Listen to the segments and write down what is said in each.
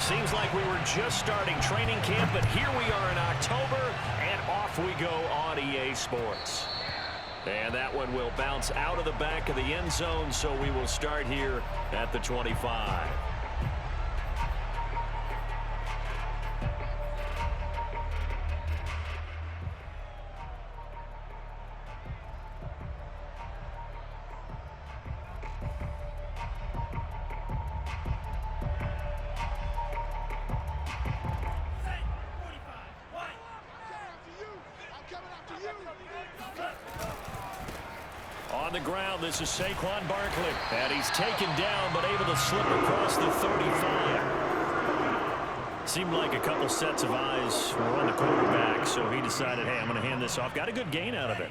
Seems like we were just starting training camp, but here we are in October, and off we go on EA Sports. And that one will bounce out of the back of the end zone, so we will start here at the 25. On the ground, this is Saquon Barkley. And he's taken down, but able to slip across the 35. Seemed like a couple sets of eyes were on the quarterback, so he decided, hey, I'm going to hand this off. Got a good gain out of it.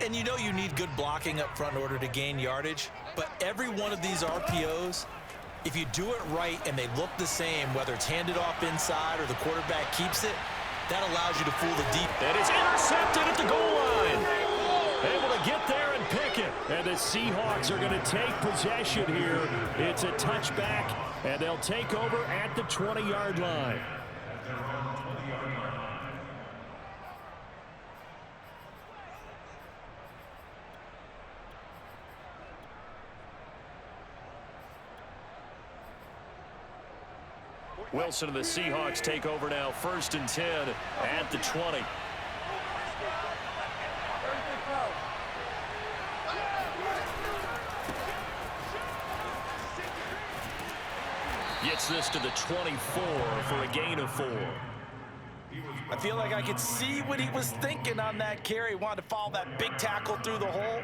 And you know you need good blocking up front in order to gain yardage. But every one of these RPOs, if you do it right and they look the same, whether it's handed off inside or the quarterback keeps it, that allows you to fool the deep. And it's intercepted at the goal line. Able to get there and pick it. And the Seahawks are going to take possession here. It's a touchback, and they'll take over at the 20-yard line. Wilson and the Seahawks take over now, 1st and 10 at the 20. Gets this to the 24 for a gain of 4. I feel like I could see what he was thinking on that carry. Wanted to follow that big tackle through the hole.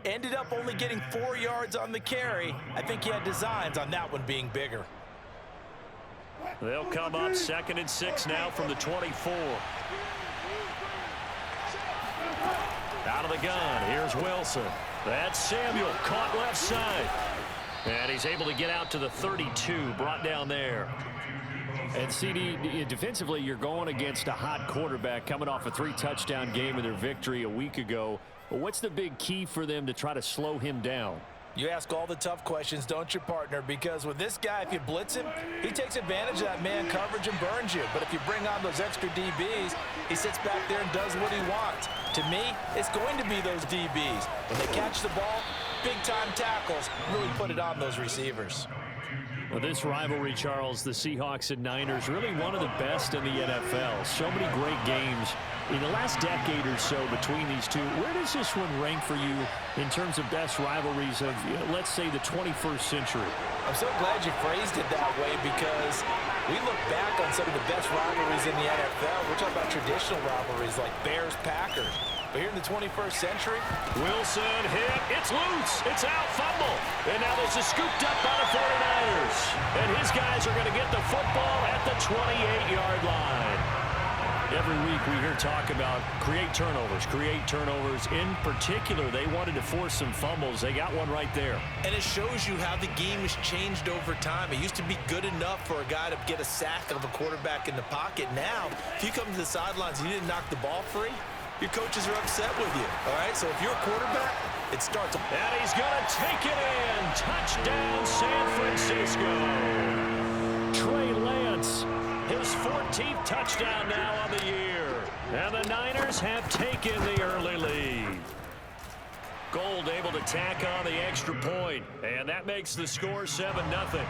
Ended up only getting 4 yards on the carry. I think he had designs on that one being bigger. They'll come up 2nd and 6 now from the 24. Out of the gun, here's Wilson. That's Samuel, caught left side. And he's able to get out to the 32, brought down there. And CD, defensively, you're going against a hot quarterback coming off a 3-touchdown game in their victory a week ago. But what's the big key for them to try to slow him down? You ask all the tough questions, don't you, partner? Because with this guy, if you blitz him, he takes advantage of that man coverage and burns you. But if you bring on those extra DBs, he sits back there and does what he wants. To me, it's going to be those DBs. When they catch the ball, big-time tackles really put it on those receivers. Well, this rivalry, Charles, the Seahawks and Niners, really one of the best in the NFL. So many great games in the last decade or so between these two. Where does this one rank for you in terms of best rivalries of, let's say, the 21st century? I'm so glad you phrased it that way because we look back on some of the best rivalries in the NFL. We're talking about traditional rivalries like Bears-Packers. But here in the 21st century, Wilson hit. It's loose. It's out. Fumble. And now this is scooped up by the 49ers. And his guys are going to get the football at the 28-yard line. Every week we hear talk about create turnovers. In particular, they wanted to force some fumbles. They got one right there. And it shows you how the game has changed over time. It used to be good enough for a guy to get a sack of a quarterback in the pocket. Now, if you come to the sidelines and you didn't knock the ball free, your coaches are upset with you, all right? So if you're a quarterback, it starts. And he's going to take it in. Touchdown, San Francisco. Trey Lance, his 14th touchdown now on the year. And the Niners have taken the early lead. Gold able to tack on the extra point. And that makes the score 7-0.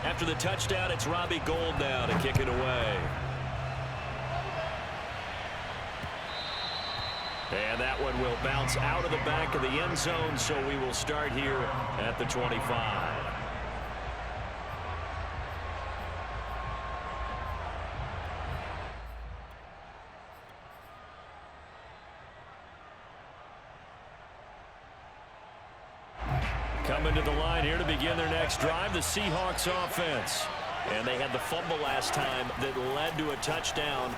After the touchdown, it's Robbie Gould now to kick it away. And that one will bounce out of the back of the end zone, so we will start here at the 25. Coming to the line here to begin their next drive, the Seahawks offense. And they had the fumble last time that led to a touchdown.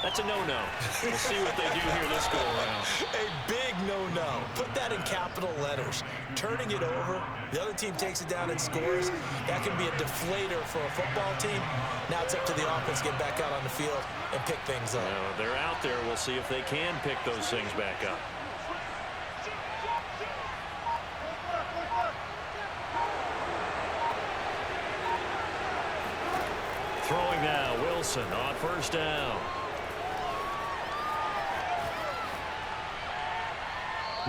That's a no-no. We'll see what they do here this go-around. A big no-no. Put that in capital letters. Turning it over, the other team takes it down and scores. That can be a deflator for a football team. Now it's up to the offense to get back out on the field and pick things up. They're out there. We'll see if they can pick those things back up. Wilson on first down.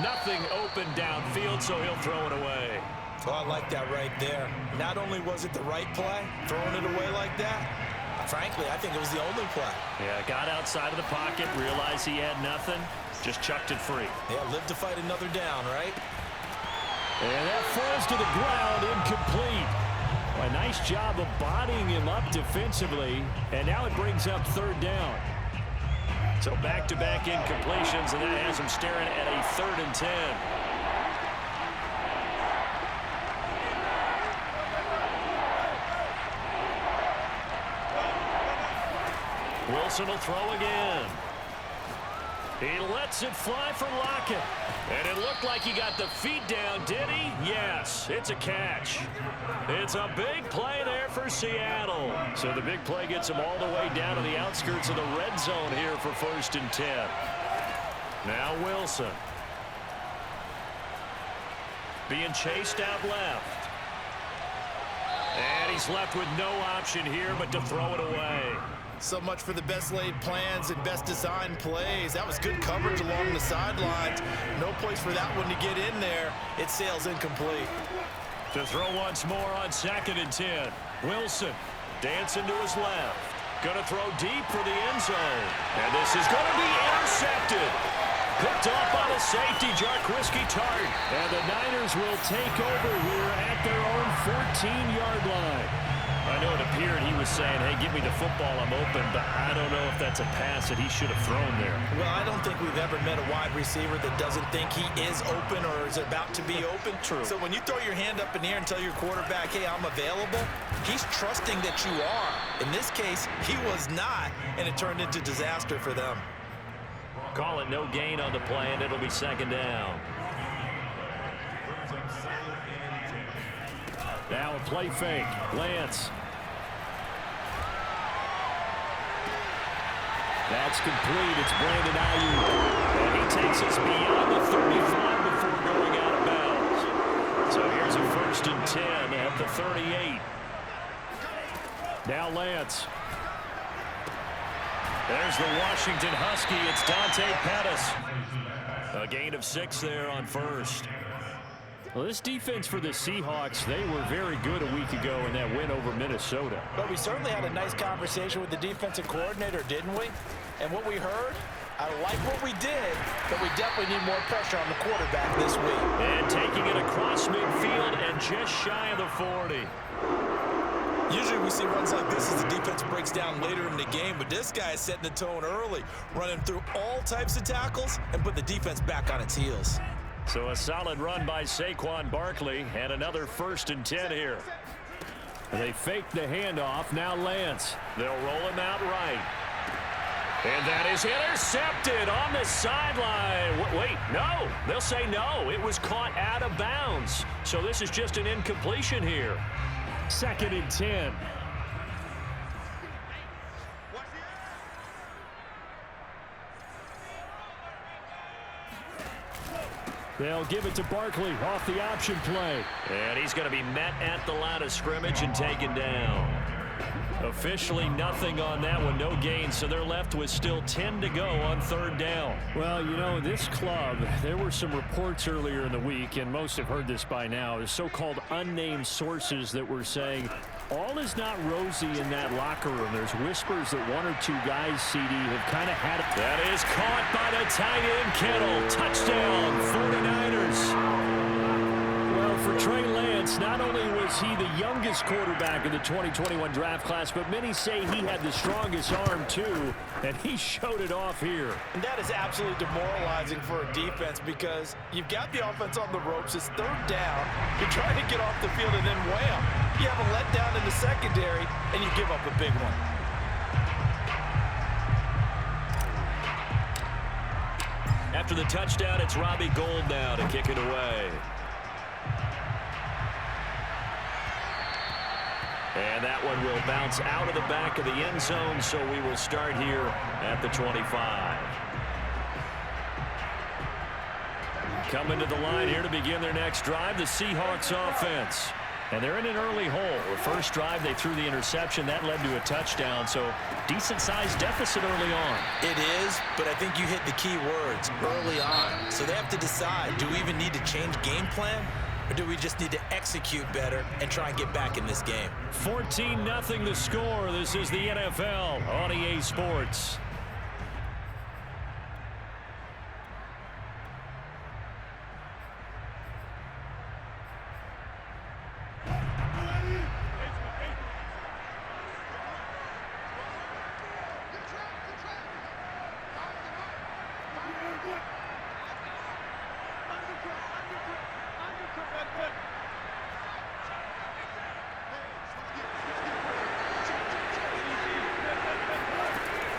Nothing open downfield, so he'll throw it away. Oh, I like that right there. Not only was it the right play, throwing it away like that, frankly, I think it was the only play. Yeah, got outside of the pocket, realized he had nothing, just chucked it free. Yeah, live to fight another down, right? And that falls to the ground, incomplete. A nice job of bodying him up defensively, and now it brings up third down. So back-to-back incompletions, and that has him staring at a 3rd and 10. Wilson will throw again. He lets it fly for Lockett. And it looked like he got the feet down, did he? Yes, it's a catch. It's a big play there for Seattle. So the big play gets him all the way down to the outskirts of the red zone here for 1st and 10. Now Wilson. Being chased out left. And he's left with no option here but to throw it away. So much for the best laid plans and best designed plays. That was good coverage along the sidelines. No place for that one to get in there. It sails incomplete. To throw once more on 2nd and 10. Wilson dancing to his left. Going to throw deep for the end zone. And this is going to be intercepted. Picked off by the safety, Jarquiski Tart. And the Niners will take over here at their own 14-yard line. I know it appeared he was saying, hey, give me the football, I'm open, but I don't know if that's a pass that he should have thrown there. Well, I don't think we've ever met a wide receiver that doesn't think he is open or is about to be open. True. So when you throw your hand up in the air and tell your quarterback, hey, I'm available, he's trusting that you are. In this case, he was not, and it turned into disaster for them. Call it no gain on the play, and it'll be 2nd down. Now a play fake. Lance. That's complete. It's Brandon Ayuk. And he takes us beyond the 35 before going out of bounds. So here's a 1st and 10 at the 38. Now Lance. There's the Washington Husky. It's Dante Pettis. A gain of 6 there on 1st. Well, this defense for the Seahawks, they were very good a week ago in that win over Minnesota. But we certainly had a nice conversation with the defensive coordinator, didn't we? And what we heard, I like what we did, but we definitely need more pressure on the quarterback this week. And taking it across midfield and just shy of the 40. Usually we see runs like this as the defense breaks down later in the game, but this guy is setting the tone early, running through all types of tackles and put the defense back on its heels. So a solid run by Saquon Barkley and another 1st and 10 here. They fake the handoff. Now Lance. They'll roll him out right. And that is intercepted on the sideline. Wait, no. They'll say no. It was caught out of bounds. So this is just an incompletion here. 2nd and 10. They'll give it to Barkley off the option play. And he's going to be met at the line of scrimmage and taken down. Officially nothing on that one, no gain, so they're left with still 10 to go on 3rd down. Well, you know, this club, there were some reports earlier in the week, and most have heard this by now, the so-called unnamed sources that were saying all is not rosy in that locker room. There's whispers that 1 or 2 guys, CD, have kind of had it. That is caught by the tight end, Kittle. Touchdown, 49ers. Well, for Trey Lance, not only was he the youngest quarterback in the 2021 draft class, but many say he had the strongest arm, too, and he showed it off here. And that is absolutely demoralizing for a defense because you've got the offense on the ropes. It's 3rd down. You're trying to get off the field, and then wham, you have a letdown in the secondary, and you give up a big one. After the touchdown, it's Robbie Gould now to kick it away. And that one will bounce out of the back of the end zone, so we will start here at the 25. Coming to the line here to begin their next drive, the Seahawks offense. And they're in an early hole. The first drive, they threw the interception. That led to a touchdown. So decent-sized deficit early on. It is, but I think you hit the key words, early on. So they have to decide, do we even need to change game plan? Or do we just need to execute better and try and get back in this game? 14-0 the score. This is the NFL on EA Sports.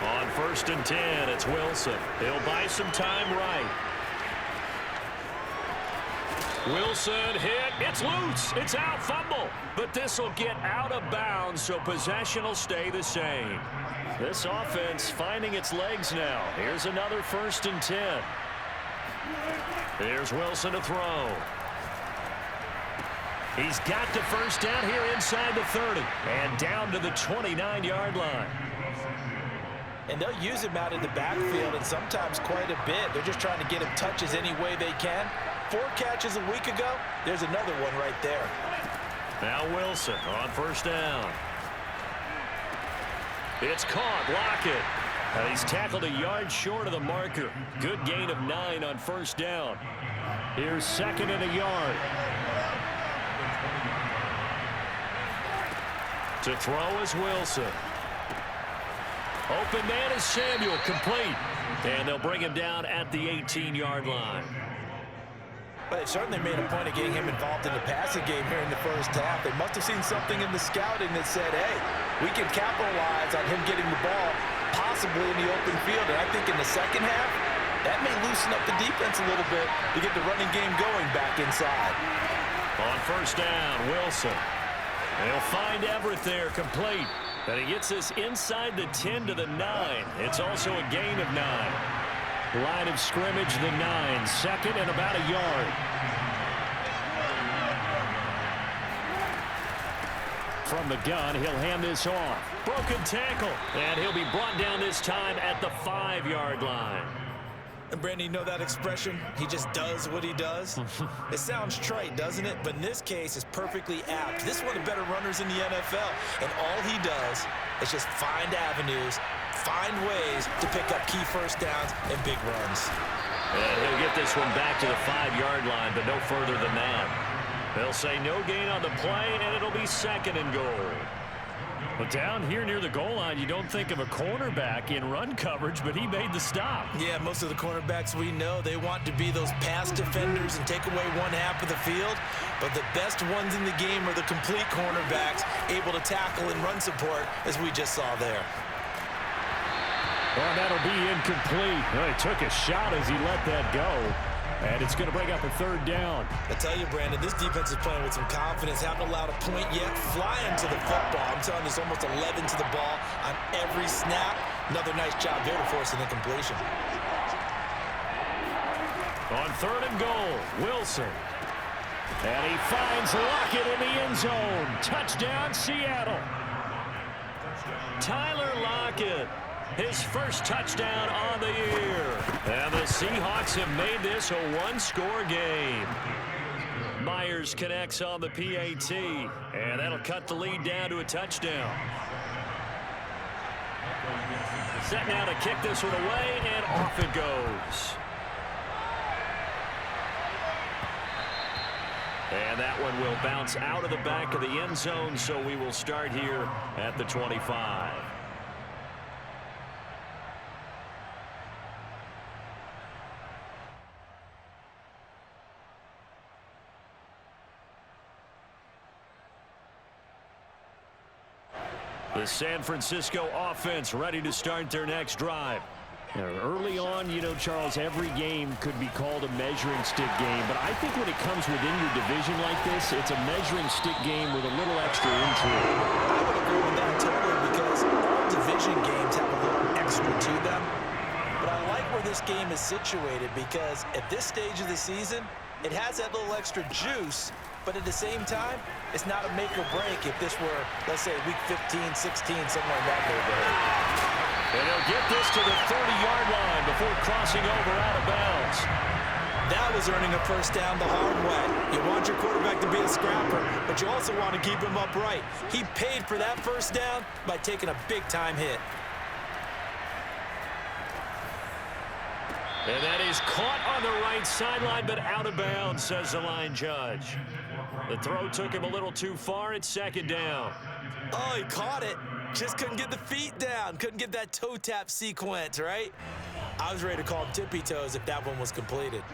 On 1st and 10, it's Wilson. He'll buy some time right. Wilson hit. It's loose. It's out. Fumble. But this will get out of bounds, so possession will stay the same. This offense finding its legs now. Here's another 1st and 10. Here's Wilson to throw. He's got the first down here inside the 30 and down to the 29-yard line. And they'll use him out in the backfield, and sometimes quite a bit. They're just trying to get him touches any way they can. 4 catches a week ago. There's another one right there. Now Wilson on 1st down. It's caught. Lockett. He's tackled a yard short of the marker. Good gain of 9 on 1st down. Here's 2nd and a yard. To throw is Wilson. Open man is Samuel, complete. And they'll bring him down at the 18-yard line. But they certainly made a point of getting him involved in the passing game here in the first half. They must have seen something in the scouting that said, hey, we can capitalize on him getting the ball possibly in the open field. And I think in the second half, that may loosen up the defense a little bit to get the running game going back inside. On 1st down, Wilson. They'll find Everett there, complete. And he gets this inside the 10 to the 9. It's also a gain of 9. Line of scrimmage, the 9. 2nd and about a yard. From the gun, he'll hand this off. Broken tackle. And he'll be brought down this time at the 5-yard line. And Brandon, you know that expression? He just does what he does? It sounds trite, doesn't it? But in this case, it's perfectly apt. This is one of the better runners in the NFL. And all he does is just find avenues, find ways to pick up key first downs and big runs. And he'll get this one back to the 5-yard line, but no further than that. They'll say no gain on the play, and it'll be 2nd and goal. But down here near the goal line, you don't think of a cornerback in run coverage, but he made the stop. Yeah, most of the cornerbacks we know, they want to be those pass defenders and take away one half of the field. But the best ones in the game are the complete cornerbacks, able to tackle and run support, as we just saw there. Well, that'll be incomplete. Well, he took a shot as he let that go. And it's going to bring up a 3rd down. I tell you, Brandon, this defense is playing with some confidence. Haven't allowed a point yet. Flying to the football. I'm telling you, it's almost 11 to the ball on every snap. Another nice job there to force an incompletion. On 3rd and goal, Wilson. And he finds Lockett in the end zone. Touchdown, Seattle. Tyler Lockett. His first touchdown on the year. And the Seahawks have made this a one-score game. Myers connects on the PAT. And that'll cut the lead down to a touchdown. Set now to kick this one away, and off it goes. And that one will bounce out of the back of the end zone, so we will start here at the 25. The San Francisco offense ready to start their next drive. Early on, you know, Charles, every game could be called a measuring stick game. But I think when it comes within your division like this, it's a measuring stick game with a little extra intrigue. I would agree with that totally, because all division games have a little extra to them. But I like where this game is situated, because at this stage of the season, it has that little extra juice But at the same time, it's not a make or break if this were, let's say, week 15, 16, somewhere in that neighborhood. And they'll get this to the 30-yard line before crossing over out of bounds. That was earning a first down the hard way. You want your quarterback to be a scrapper, but you also want to keep him upright. He paid for that first down by taking a big-time hit. And that is caught on the right sideline, but out of bounds, says the line judge. The throw took him a little too far. It's second down. Oh, he caught it. Just couldn't get the feet down. Couldn't get that toe tap sequence, right? I was ready to call him tippy toes if that one was completed.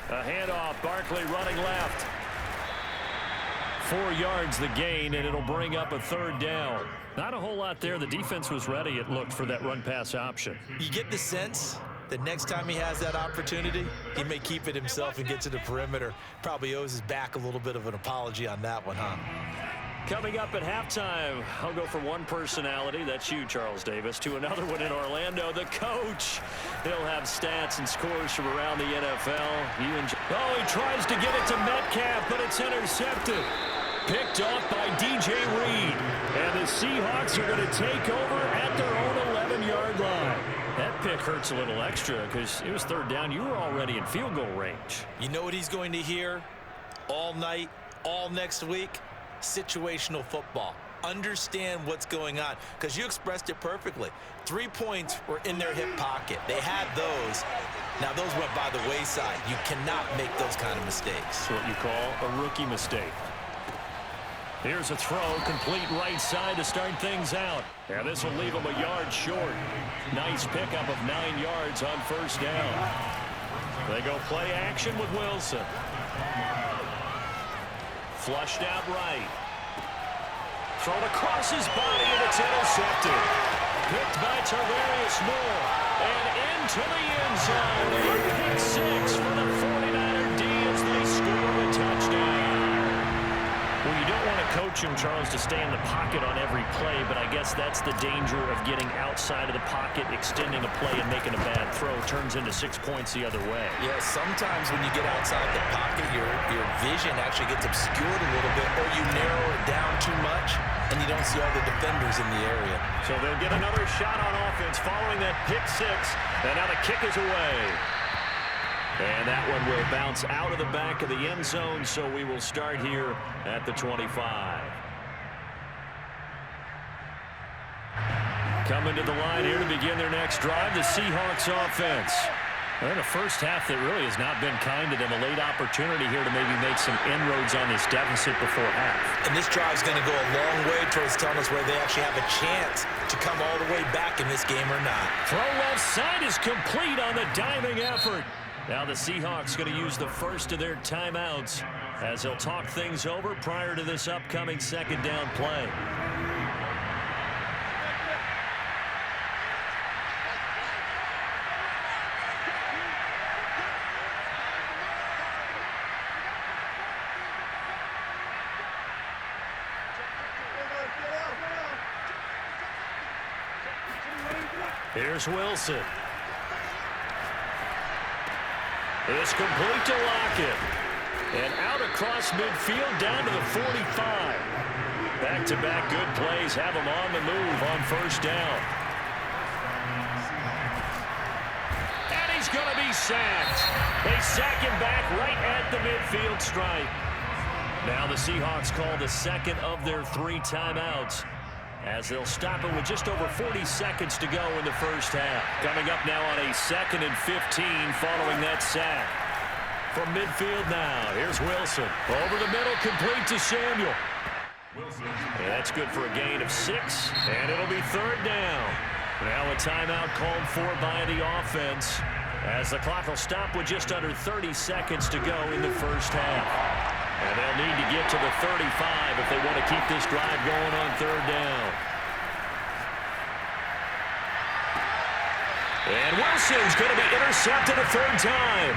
A handoff, Barkley running left. 4 yards the gain, and it'll bring up a third down. Not a whole lot there. The defense was ready, it looked, for that run-pass option. You get the sense that next time he has that opportunity, he may keep it himself and get to the perimeter. Probably owes his back a little bit of an apology on that one, huh? Coming up at halftime, I'll go from one personality, that's you, Charles Davis, to another one in Orlando, the coach. He'll have stats and scores from around the NFL. Oh, he tries to get it to Metcalf, but it's intercepted. Picked off by DJ Reed. And the Seahawks are going to take over at their own 11-yard line. That pick hurts a little extra because it was third down. You were already in field goal range. You know what he's going to hear all night, all next week? Situational football. Understand what's going on, because you expressed it perfectly. 3 points were in their hip pocket. They had those. Now, those went by the wayside. You cannot make those kind of mistakes. That's what you call a rookie mistake. Here's a throw, complete right side to start things out. And this will leave him a yard short. Nice pickup of 9 yards on first down. They go play action with Wilson. Flushed out right. Thrown across his body, and it's intercepted. Picked by Tarvarius Moore. And into the end zone. Pick 6 for the 49er D as they score a touchdown. Well, you don't want to coach him, Charles, to stay in the pocket on every play, but I guess that's the danger of getting outside of the pocket, extending a play, and making a bad throw. Turns into 6 points the other way. Yeah, sometimes when you get outside the pocket, your vision actually gets obscured a little bit, or you narrow it down too much, and you don't see all the defenders in the area. So they'll get another shot on offense following that pick 6, and now the kick is away. And that one will bounce out of the back of the end zone, so we will start here at the 25. Coming to the line here to begin their next drive, the Seahawks offense. They're in a first half that really has not been kind to them. A late opportunity here to maybe make some inroads on this deficit before half. And this drive's going to go a long way towards telling us whether they actually have a chance to come all the way back in this game or not. Throw left side is complete on the diving effort. Now the Seahawks going to use the first of their timeouts as they'll talk things over prior to this upcoming second down play. Here's Wilson. It's complete to Lockett. And out across midfield down to the 45. Back-to-back good plays have him on the move on first down. And he's going to be sacked. They sack him back right at the midfield stripe. Now the Seahawks call the second of their 3 timeouts, as they'll stop it with just over 40 seconds to go in the first half. Coming up now on a 2nd and 15 following that sack. From midfield now, here's Wilson. Over the middle, complete to Samuel. And that's good for a gain of 6, and it'll be third down. Now a timeout called for by the offense, as the clock will stop with just under 30 seconds to go in the first half. And they'll need to get to the 35 if they want to keep this drive going on third down. And Wilson's going to be intercepted a third time.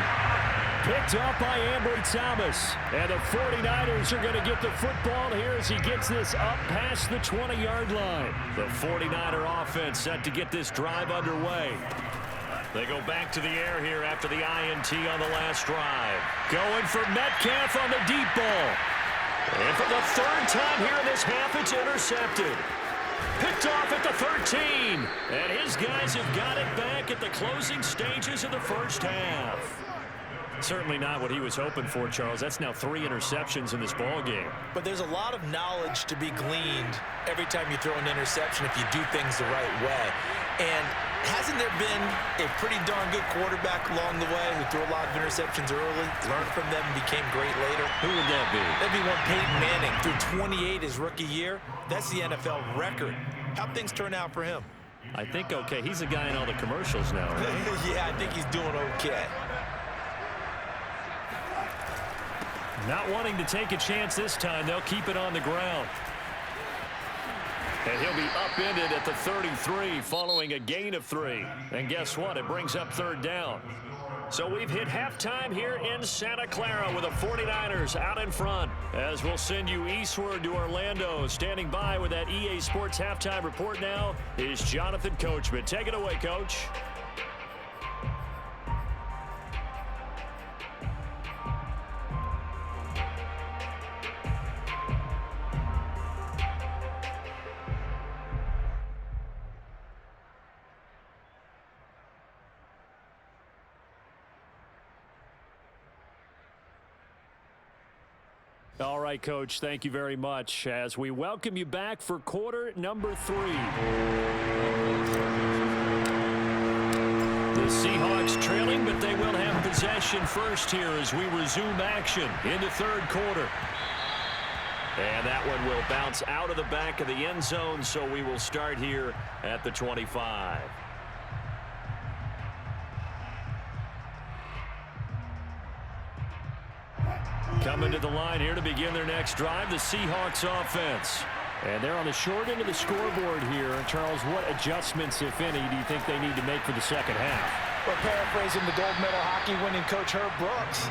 Picked up by Ambry Thomas. And the 49ers are going to get the football here as he gets this up past the 20-yard line. The 49er offense set to get this drive underway. They go back to the air here after the INT on the last drive. Going for Metcalf on the deep ball. And for the third time here in this half, it's intercepted. Picked off at the 13. And his guys have got it back at the closing stages of the first half. Certainly not what he was hoping for, Charles. That's now 3 interceptions in this ball game. But there's a lot of knowledge to be gleaned every time you throw an interception if you do things the right way. And hasn't there been a pretty darn good quarterback along the way who threw a lot of interceptions early, learned from them, and became great later? Who would that be? That'd be one Peyton Manning. Threw 28 his rookie year. That's the NFL record. How'd things turn out for him? I think okay. He's a guy in all the commercials now, right? Yeah, I think he's doing okay. Not wanting to take a chance this time. They'll keep it on the ground. And he'll be upended at the 33 following a gain of 3. And guess what? It brings up third down. So we've hit halftime here in Santa Clara with the 49ers out in front. As we'll send you eastward to Orlando. Standing by with that EA Sports halftime report now is Jonathan Coachman. Take it away, Coach. All right, Coach, thank you very much as we welcome you back for quarter number 3. The Seahawks trailing, but they will have possession first here as we resume action in the third quarter. And that one will bounce out of the back of the end zone, so we will start here at the 25. Coming to the line here to begin their next drive, the Seahawks offense. And they're on the short end of the scoreboard here. Charles, what adjustments, if any, do you think they need to make for the second half? Well, paraphrasing the gold medal hockey winning coach Herb Brooks,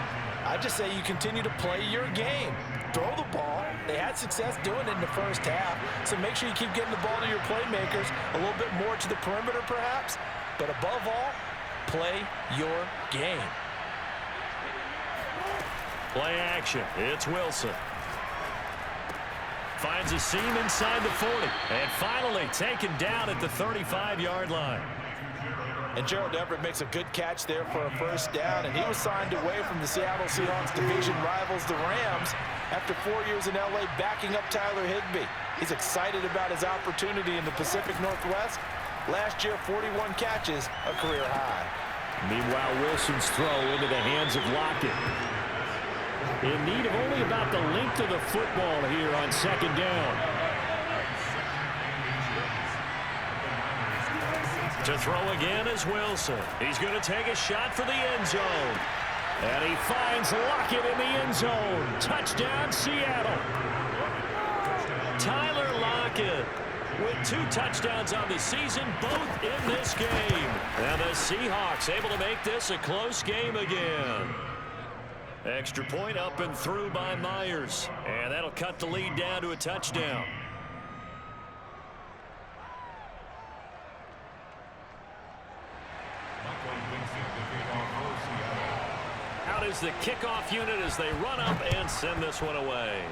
I just say you continue to play your game. Throw the ball. They had success doing it in the first half, so make sure you keep getting the ball to your playmakers, a little bit more to the perimeter perhaps, but above all, play your game. Play action. It's Wilson. Finds a seam inside the 40. And finally taken down at the 35-yard line. And Gerald Everett makes a good catch there for a first down. And he was signed away from the Seattle Seahawks division rivals, the Rams, after 4 years in L.A. backing up Tyler Higbee. He's excited about his opportunity in the Pacific Northwest. Last year, 41 catches, a career high. Meanwhile, Wilson's throw into the hands of Lockett. In need of only about the length of the football here on second down. To throw again is Wilson. He's going to take a shot for the end zone. And he finds Lockett in the end zone. Touchdown, Seattle. Tyler Lockett with 2 touchdowns on the season, both in this game. And the Seahawks able to make this a close game again. Extra point up and through by Myers. And that'll cut the lead down to a touchdown. Out is the kickoff unit as they run up and send this one away.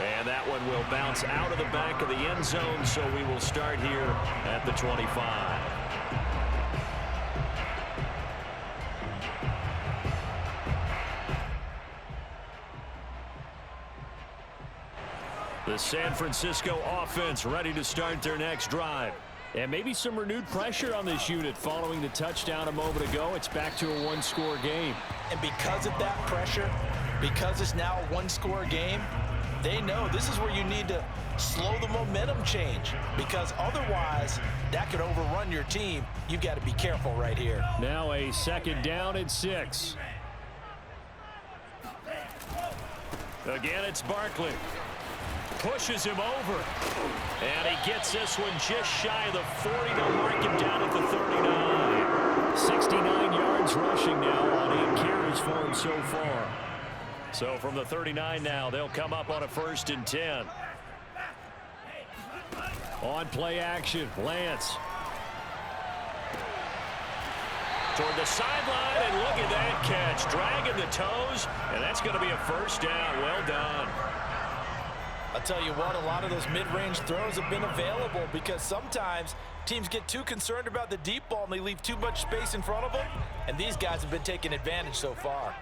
And that one will bounce out of the back of the end zone, so we will start here at the 25. The San Francisco offense ready to start their next drive. And maybe some renewed pressure on this unit following the touchdown a moment ago. It's back to a one-score game. And because of that pressure, because it's now a one-score game, they know this is where you need to slow the momentum change, because otherwise that could overrun your team. You've got to be careful right here. Now a second down and 6. Again, it's Barkley. Pushes him over. And he gets this one just shy of the 40. They'll mark him down at the 39. 69 yards rushing now on 8 carries for him so far. So from the 39 now, they'll come up on a 1st and 10. On play action, Lance. Toward the sideline, and look at that catch. Dragging the toes, and that's going to be a first down. Well done. I'll tell you what, a lot of those mid-range throws have been available because sometimes teams get too concerned about the deep ball and they leave too much space in front of them, and these guys have been taking advantage so far.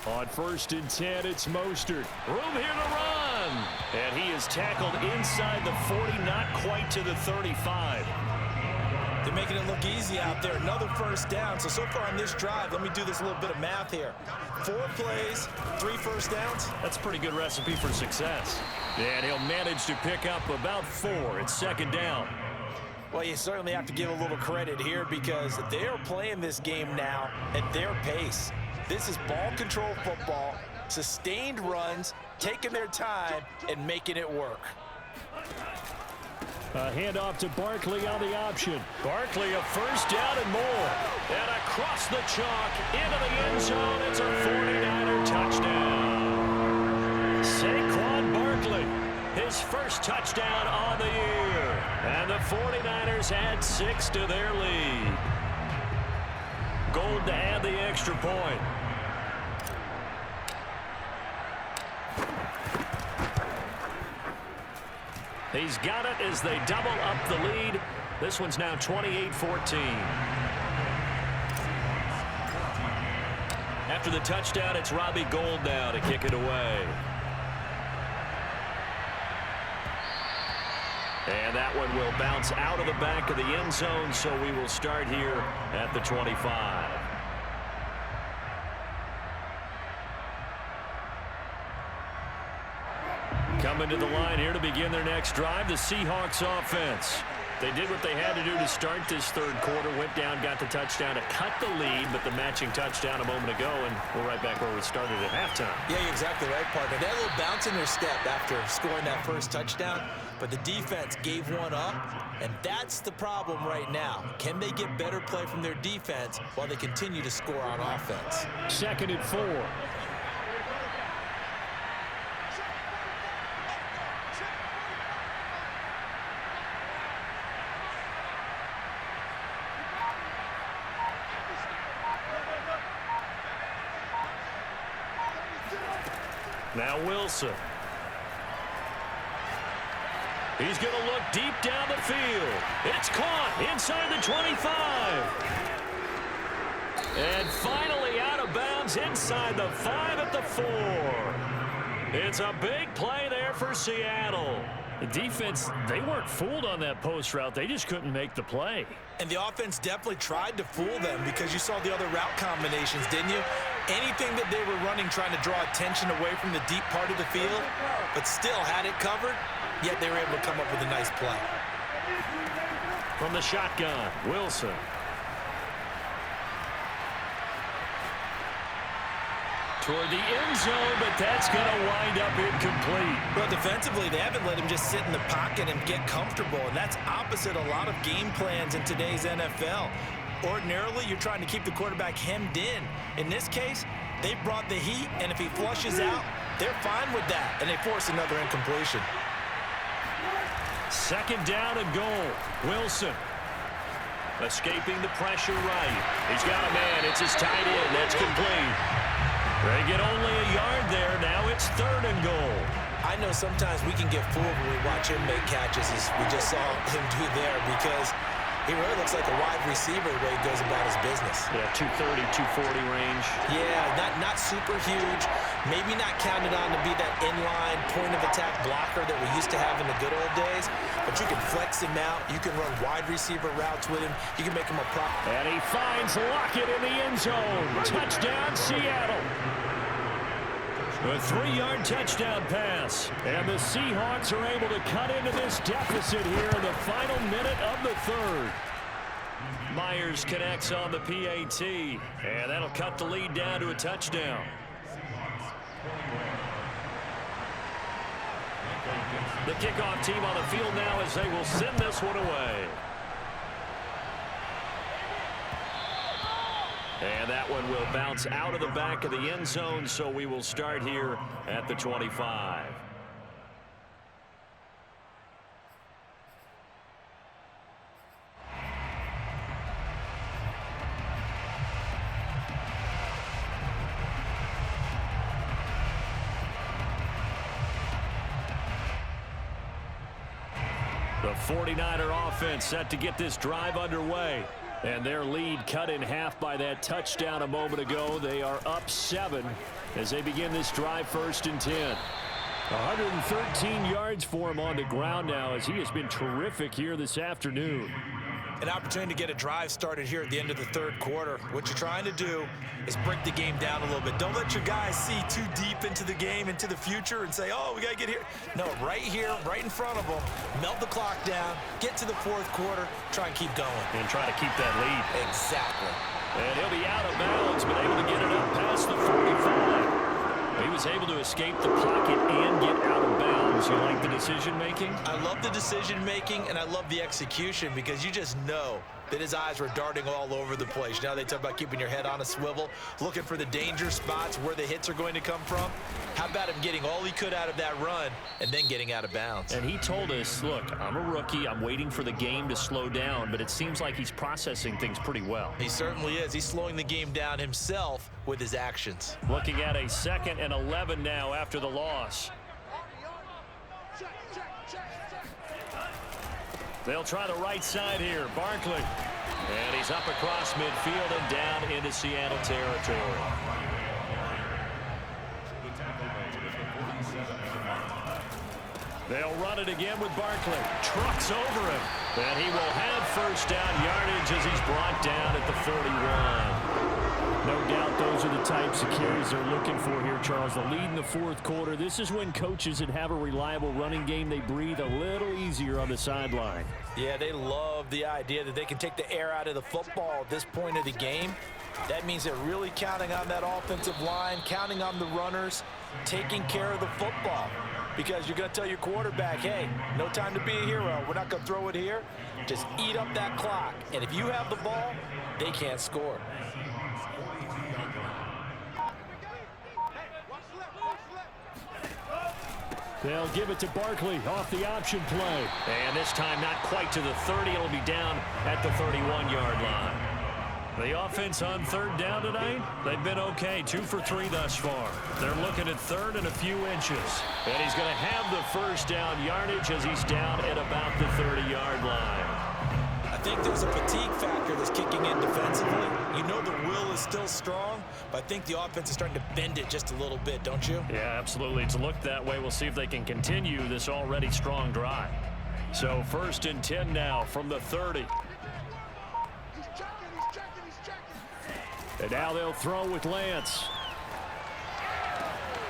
On 1st and 10, it's Mostert. Room here to run. And he is tackled inside the 40, not quite to the 35. They're making it look easy out there. Another first down. So far on this drive, let me do this little bit of math here. 4 plays, 3 first downs. That's a pretty good recipe for success. And he'll manage to pick up about 4. It's 2nd down. Well, you certainly have to give a little credit here because they are playing this game now at their pace. This is ball control football, sustained runs, taking their time, and making it work. A handoff to Barkley on the option. Barkley, a first down and more. And across the chalk, into the end zone. It's a 49er touchdown. Saquon Barkley, his first touchdown on the year. And the 49ers add 6 to their lead. Gold to add the extra point. He's got it as they double up the lead. This one's now 28-14. After the touchdown, it's Robbie Gould now to kick it away. And that one will bounce out of the back of the end zone, so we will start here at the 25. Coming to the line here to begin their next drive, the Seahawks offense. They did what they had to do to start this 3rd quarter, went down, got the touchdown to cut the lead, but the matching touchdown a moment ago, and we're right back where we started at halftime. Yeah, you're exactly right, partner. They had a little bounce in their step after scoring that first touchdown, but the defense gave one up, and that's the problem right now. Can they get better play from their defense while they continue to score on offense? 2nd and 4. Now Wilson. He's going to look deep down the field. It's caught inside the 25. And finally out of bounds inside the 5 at the 4. It's a big play there for Seattle. The defense, they weren't fooled on that post route. They just couldn't make the play. And the offense definitely tried to fool them because you saw the other route combinations, didn't you? Anything that they were running trying to draw attention away from the deep part of the field, but still had it covered, yet they were able to come up with a nice play. From the shotgun, Wilson. Toward the end zone, but that's going to wind up incomplete. Well, defensively, they haven't let him just sit in the pocket and get comfortable, and that's opposite a lot of game plans in today's NFL. Ordinarily, you're trying to keep the quarterback hemmed in. In this case, they brought the heat, and if he flushes out, they're fine with that, and they force another incompletion. 2nd down and goal. Wilson escaping the pressure right. He's got a man. It's his tight end. That's complete. They get only a yard there. Now it's 3rd and goal. I know sometimes we can get fooled when we watch him make catches, as we just saw him do there, because he really looks like a wide receiver the way he goes about his business. Yeah, 230, 240 range. Yeah, not super huge. Maybe not counted on to be that inline point-of-attack blocker that we used to have in the good old days. But you can flex him out. You can run wide receiver routes with him. You can make him a prop. And he finds Lockett in the end zone. Touchdown, Seattle. A 3-yard touchdown pass. And the Seahawks are able to cut into this deficit here in the final minute of the 3rd. Myers connects on the PAT. And that'll cut the lead down to a touchdown. The kickoff team on the field now as they will send this one away. And that one will bounce out of the back of the end zone, so we will start here at the 25. The 49er offense set to get this drive underway. And their lead cut in half by that touchdown a moment ago. They are up 7 as they begin this drive, 1st and 10. 113 yards for him on the ground now as he has been terrific here this afternoon. An opportunity to get a drive started here at the end of the 3rd quarter. What you're trying to do is break the game down a little bit. Don't let your guys see too deep into the game, into the future, and say, oh, we got to get here. No, right here, right in front of them, melt the clock down, get to the 4th quarter, try and keep going. And try to keep that lead. Exactly. And he'll be out of bounds, but able to get it up past the 45. He was able to escape the pocket and get out of bounds. You like the decision-making? I love the decision-making, and I love the execution because you just know that his eyes were darting all over the place. Now they talk about keeping your head on a swivel, looking for the danger spots where the hits are going to come from. How about him getting all he could out of that run and then getting out of bounds? And he told us, look, I'm a rookie. I'm waiting for the game to slow down, but it seems like he's processing things pretty well. He certainly is. He's slowing the game down himself with his actions. Looking at a 2nd and 11 now after the loss. They'll try the right side here. Barkley. And he's up across midfield and down into Seattle territory. They'll run it again with Barkley. Trucks over him. And he will have 1st down yardage as he's brought down at the 41. No doubt those are the types of carries they're looking for here, Charles. The lead in the 4th quarter. This is when coaches that have a reliable running game, they breathe a little easier on the sideline. Yeah, they love the idea that they can take the air out of the football at this point of the game. That means they're really counting on that offensive line, counting on the runners, taking care of the football. Because you're going to tell your quarterback, hey, no time to be a hero. We're not going to throw it here. Just eat up that clock. And if you have the ball, they can't score. They'll give it to Barkley off the option play. And this time not quite to the 30. It'll be down at the 31-yard line. The offense on 3rd down tonight, they've been okay. 2 for 3 thus far. They're looking at 3rd and a few inches. And he's going to have the 1st down yardage as he's down at about the 30-yard line. I think there's a fatigue factor that's kicking in defensively. You know the will is still strong, but I think the offense is starting to bend it just a little bit, don't you? Yeah, absolutely. It's looked that way. We'll see if they can continue this already strong drive. So 1st and 10 now from the 30. And now they'll throw with Lance.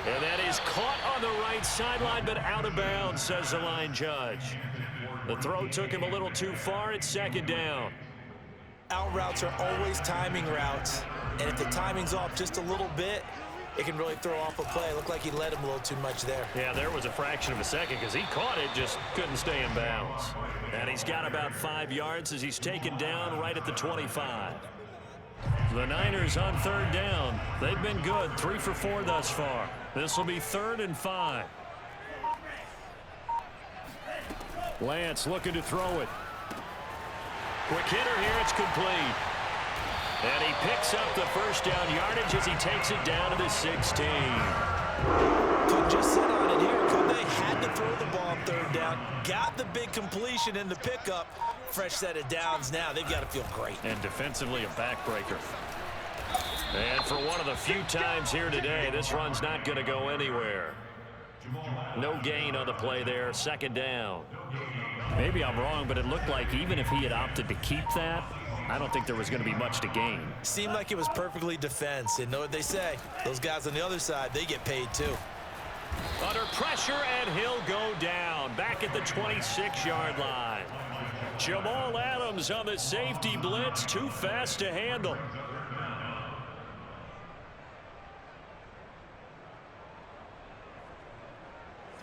And that is caught on the right sideline, but out of bounds, says the line judge. The throw took him a little too far. It's 2nd down. Out routes are always timing routes, and if the timing's off just a little bit, it can really throw off a play. It looked like he led him a little too much there. Yeah, there was a fraction of a second because he caught it, just couldn't stay in bounds. And he's got about 5 yards as he's taken down right at the 25. The Niners on 3rd down. They've been good, 3 for 4 thus far. This will be 3rd and 5. Lance looking to throw it. Quick hitter here, it's complete. And he picks up the 1st down yardage as he takes it down to the 16. Couldn't just sit on it here, could they? Had to throw the ball on 3rd down. Got the big completion in the pickup. Fresh set of downs now. They've got to feel great. And defensively a backbreaker. And for one of the few times here today, this run's not going to go anywhere. No gain on the play there, 2nd down. Maybe I'm wrong, but it looked like even if he had opted to keep that, I don't think there was going to be much to gain. Seemed like it was perfectly defense. And know what they say? Those guys on the other side, they get paid too. Under pressure, and he'll go down. Back at the 26-yard line. Jamal Adams on the safety blitz. Too fast to handle.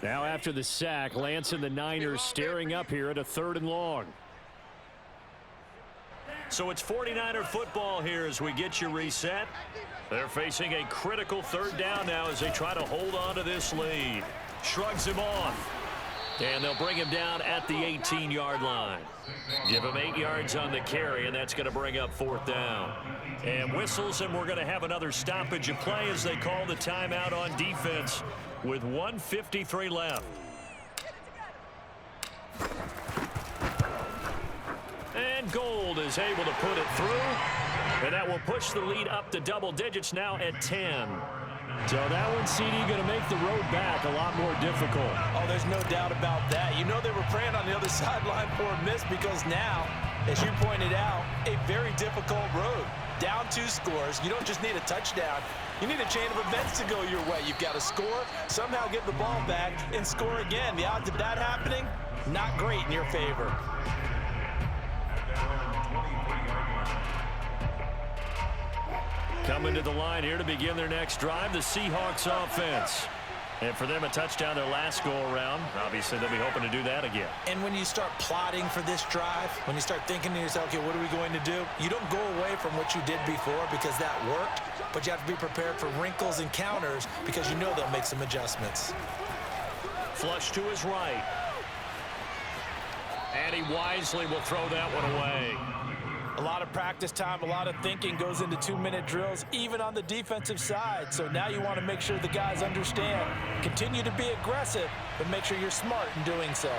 Now after the sack, Lance and the Niners staring up here at a 3rd and long. So it's 49er football here as we get you reset. They're facing a critical 3rd down now as they try to hold on to this lead. Shrugs him off. And they'll bring him down at the 18-yard line. Give him 8 yards on the carry, and that's going to bring up 4th down. And whistles, and we're going to have another stoppage of play as they call the timeout on defense with 1:53 left. And Gold is able to put it through. And that will push the lead up to double digits now at 10. So that one, CD, going to make the road back a lot more difficult. Oh, there's no doubt about that. You know they were praying on the other sideline for a miss because now, as you pointed out, a very difficult road. Down 2 scores. You don't just need a touchdown. You need a chain of events to go your way. You've got to score, somehow get the ball back, and score again. The odds of that happening, not great in your favor. Coming to the line here to begin their next drive, the Seahawks offense. And for them, a touchdown their last go-around. Obviously, they'll be hoping to do that again. And when you start plotting for this drive, when you start thinking to yourself, okay, what are we going to do? You don't go away from what you did before because that worked, but you have to be prepared for wrinkles and counters because you know they'll make some adjustments. Flush to his right. And he wisely will throw that one away. A lot of practice time, a lot of thinking goes into 2-minute drills, even on the defensive side. So now you want to make sure the guys understand. Continue to be aggressive, but make sure you're smart in doing so.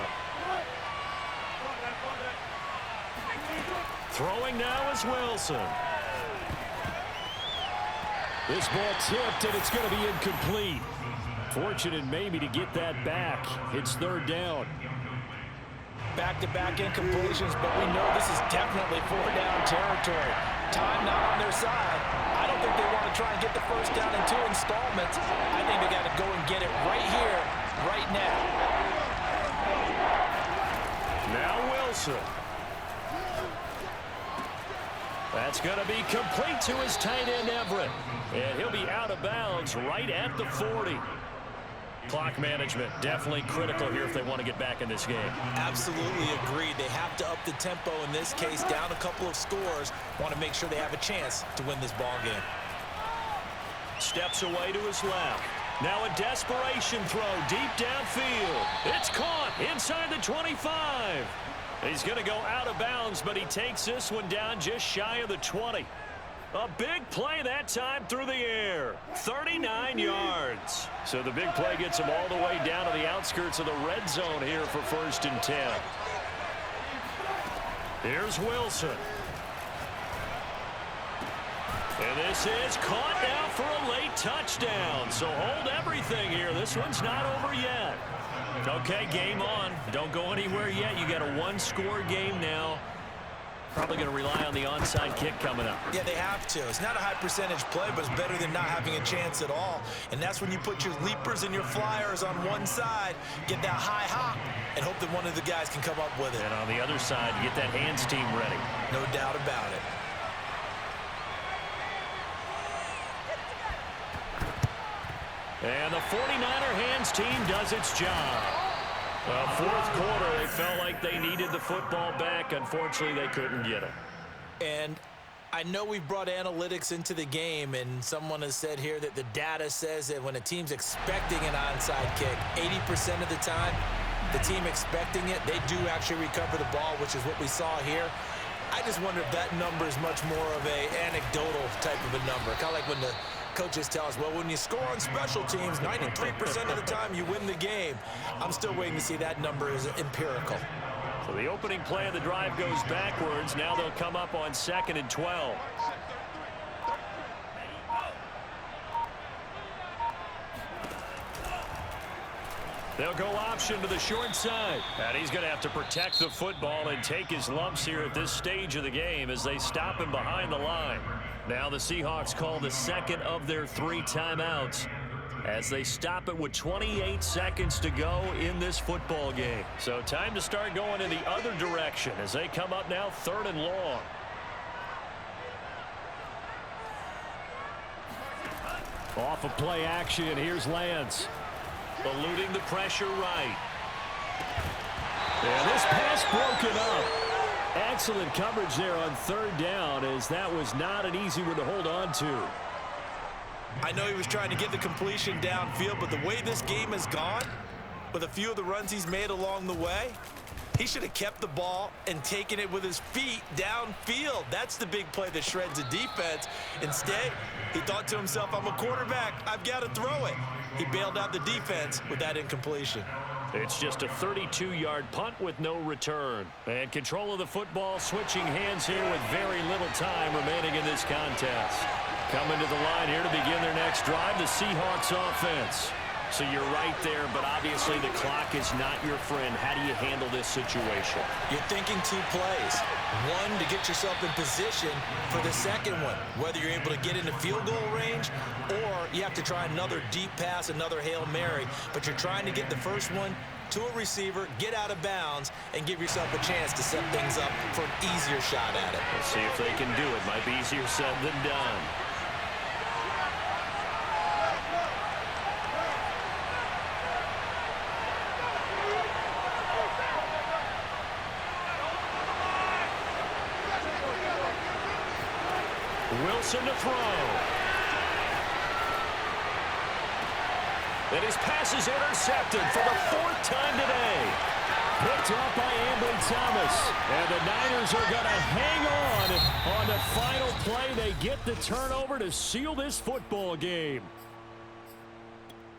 Throwing now is Wilson. This ball tipped, and it's going to be incomplete. Fortunate maybe to get that back. It's 3rd down. Back-to-back incompletions, but we know this is definitely 4-down territory. Time not on their side. I don't think they want to try and get the first down in 2 installments. I think they got to go and get it right here, right now. Now Wilson. That's going to be complete to his tight end, Everett. And he'll be out of bounds right at the 40. Clock management definitely critical here if they want to get back in this game. Absolutely agreed. They have to up the tempo in this case, down a couple of scores. Want to make sure they have a chance to win this ball game. Steps away to his left. Now a desperation throw deep downfield. It's caught inside the 25. He's going to go out of bounds, but he takes this one down just shy of the 20. A big play that time through the air. 39 yards. So the big play gets him all the way down to the outskirts of the red zone here for 1st and 10. Here's Wilson. And this is caught now for a late touchdown. So hold everything here. This one's not over yet. Okay, game on. Don't go anywhere yet. You got a 1-score game now. Probably going to rely on the onside kick coming up. Yeah, they have to. It's not a high percentage play, but it's better than not having a chance at all. And that's when you put your leapers and your flyers on one side, get that high hop, and hope that one of the guys can come up with it. And on the other side, get that hands team ready. No doubt about it. And the 49er hands team does its job. Well, 4th quarter, they felt like they needed the football back. Unfortunately, they couldn't get it. And I know we've brought analytics into the game, and someone has said here that the data says that when a team's expecting an onside kick, 80% of the time, the team expecting it, they do actually recover the ball, which is what we saw here. I just wonder if that number is much more of an anecdotal type of a number. Kind of like when the coaches tell us, well, when you score on special teams, 93% of the time you win the game. I'm still waiting to see that number is empirical. So the opening play of the drive goes backwards. Now they'll come up on 2nd and 12. They'll go option to the short side. And he's going to have to protect the football and take his lumps here at this stage of the game as they stop him behind the line. Now the Seahawks call the 2nd of their 3 timeouts as they stop it with 28 seconds to go in this football game. So time to start going in the other direction as they come up now 3rd and long. Off of play action, here's Lance. Eluding the pressure right. And this pass broken up. Excellent coverage there on 3rd down, as that was not an easy one to hold on to. I know he was trying to get the completion downfield, but the way this game has gone, with a few of the runs he's made along the way, he should have kept the ball and taken it with his feet downfield. That's the big play that shreds the defense. Instead, he thought to himself, I'm a quarterback. I've got to throw it. He bailed out the defense with that incompletion. It's just a 32-yard punt with no return. And control of the football, switching hands here with very little time remaining in this contest. Coming to the line here to begin their next drive, the Seahawks offense. So you're right there, but obviously the clock is not your friend. How do you handle this situation? You're thinking 2 plays. One, to get yourself in position for the second one, whether you're able to get into field goal range or you have to try another deep pass, another Hail Mary. But you're trying to get the first one to a receiver, get out of bounds, and give yourself a chance to set things up for an easier shot at it. Let's see if they can do it. Might be easier said than done. Wilson to throw. And his pass is intercepted for the 4th time today. Picked up by Ambry Thomas. And the Niners are going to hang on the final play. They get the turnover to seal this football game.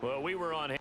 Well, we were on